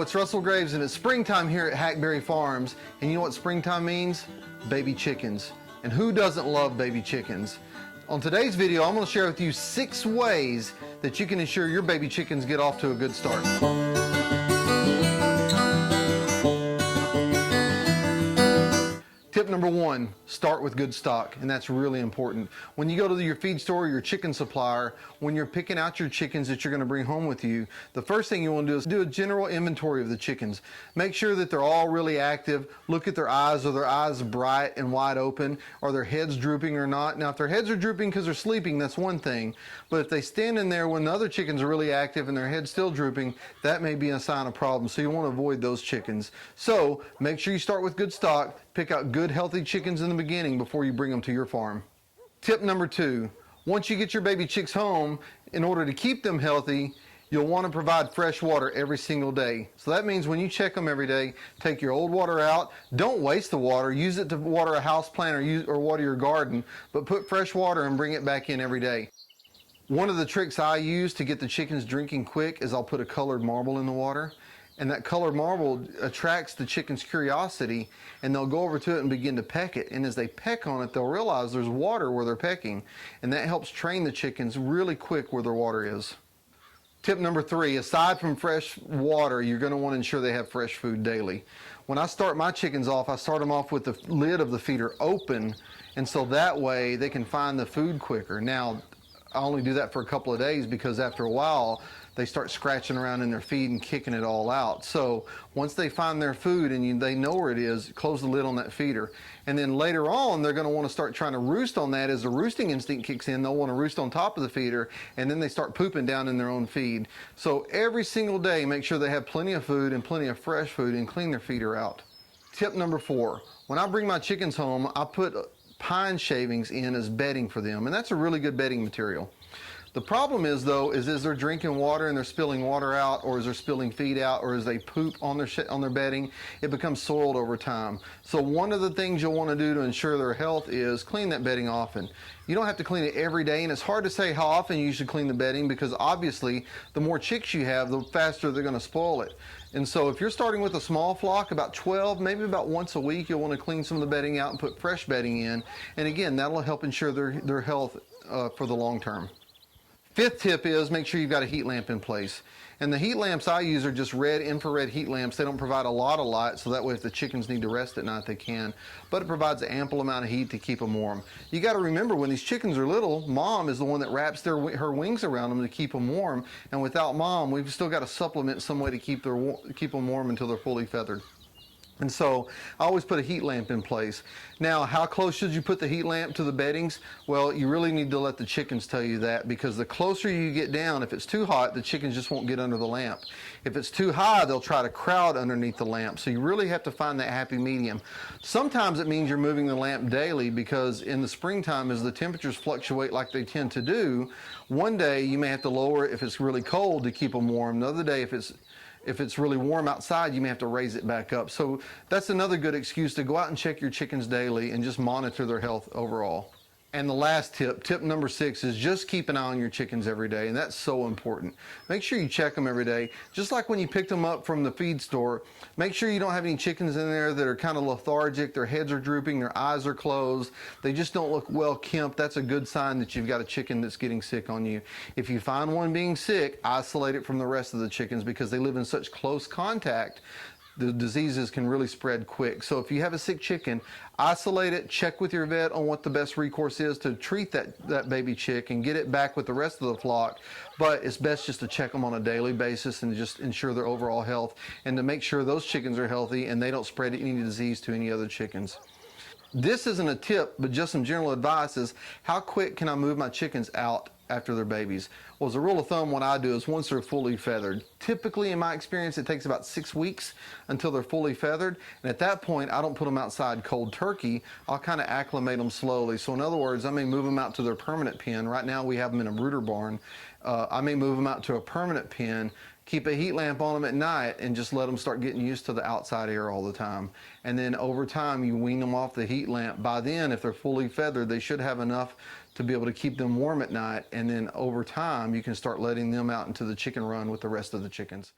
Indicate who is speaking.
Speaker 1: it's Russell Graves and it's springtime here at Hackberry Farms. And you know what springtime means? Baby chickens. And who doesn't love baby chickens? On today's video, I'm going to share with you 6 ways that you can ensure your baby chickens get off to a good start. Tip number 1, start with good stock, and that's really important. When you go to your feed store or your chicken supplier, when you're picking out your chickens that you're going to bring home with you, the first thing you want to do is do a general inventory of the chickens. Make sure that they're all really active. Look at their eyes. Are their eyes bright and wide open? Are their heads drooping or not? Now, if their heads are drooping because they're sleeping, that's one thing. But if they stand in there when the other chickens are really active and their head's still drooping, that may be a sign of problem. So you want to avoid those chickens. So make sure you start with good stock. Pick out good, healthy chickens in the beginning before you bring them to your farm. Tip number 2, once you get your baby chicks home, in order to keep them healthy, you'll want to provide fresh water every single day. So that means when you check them every day, take your old water out. Don't waste the water. Use it to water a house plant or water your garden, but put fresh water and bring it back in every day. One of the tricks I use to get the chickens drinking quick is I'll put a colored marble in the water. And that colored marble attracts the chicken's curiosity, and they'll go over to it and begin to peck it. And as they peck on it, they'll realize there's water where they're pecking, and that helps train the chickens really quick where their water is. Tip number 3, aside from fresh water, you're going to want to ensure they have fresh food daily. When I start my chickens off, I start them off with the lid of the feeder open, and so that way they can find the food quicker. Now, I only do that for a couple of days because after a while, they start scratching around in their feed and kicking it all out. So once they find their food and they know where it is, close the lid on that feeder. And then later on, they're going to want to start trying to roost on that. As the roosting instinct kicks in, they'll want to roost on top of the feeder, and then they start pooping down in their own feed. So every single day, make sure they have plenty of food and plenty of fresh food and clean their feeder out. Tip number 4, when I bring my chickens home, I put pine shavings in as bedding for them, and that's a really good bedding material. The problem is, though, is they're drinking water and they're spilling water out, or as they're spilling feed out, or as they poop on their bedding, it becomes soiled over time. So one of the things you'll want to do to ensure their health is clean that bedding often. You don't have to clean it every day, and it's hard to say how often you should clean the bedding because obviously the more chicks you have, the faster they're going to spoil it. And so if you're starting with a small flock, about 12, maybe about once a week, you'll want to clean some of the bedding out and put fresh bedding in. And again, that'll help ensure their health for the long term. 5th tip is make sure you've got a heat lamp in place. And the heat lamps I use are just red infrared heat lamps. They don't provide a lot of light, so that way if the chickens need to rest at night, they can. But it provides an ample amount of heat to keep them warm. You got to remember, when these chickens are little, mom is the one that wraps her wings around them to keep them warm. And without mom, we've still got to supplement some way to keep them warm until they're fully feathered. And so I always put a heat lamp in place. Now, how close should you put the heat lamp to the beddings? Well, you really need to let the chickens tell you that, because the closer you get down, if it's too hot, the chickens just won't get under the lamp. If it's too high, they'll try to crowd underneath the lamp. So you really have to find that happy medium. Sometimes it means you're moving the lamp daily, because in the springtime, as the temperatures fluctuate like they tend to do, one day you may have to lower it if it's really cold to keep them warm. Another day, if it's really warm outside, you may have to raise it back up. So that's another good excuse to go out and check your chickens daily and just monitor their health overall. And the last tip, tip number 6, is just keep an eye on your chickens every day, and that's so important. Make sure you check them every day. Just like when you pick them up from the feed store, make sure you don't have any chickens in there that are kind of lethargic, their heads are drooping, their eyes are closed, they just don't look well kempt. That's a good sign that you've got a chicken that's getting sick on you. If you find one being sick, isolate it from the rest of the chickens, because they live in such close contact. The diseases can really spread quick. So if you have a sick chicken, isolate it, check with your vet on what the best recourse is to treat that baby chick and get it back with the rest of the flock. But it's best just to check them on a daily basis and just ensure their overall health, and to make sure those chickens are healthy and they don't spread any disease to any other chickens. This isn't a tip, but just some general advice is, how quick can I move my chickens out after their babies? Well, as a rule of thumb, what I do is once they're fully feathered, typically in my experience, it takes about 6 weeks until they're fully feathered. And at that point, I don't put them outside cold turkey. I'll kind of acclimate them slowly. So in other words, I may move them out to their permanent pen. Right now we have them in a brooder barn. I may move them out to a permanent pen, keep a heat lamp on them at night, and just let them start getting used to the outside air all the time. And then over time, you wean them off the heat lamp. By then, if they're fully feathered, they should have enough to be able to keep them warm at night. And then over time, you can start letting them out into the chicken run with the rest of the chickens.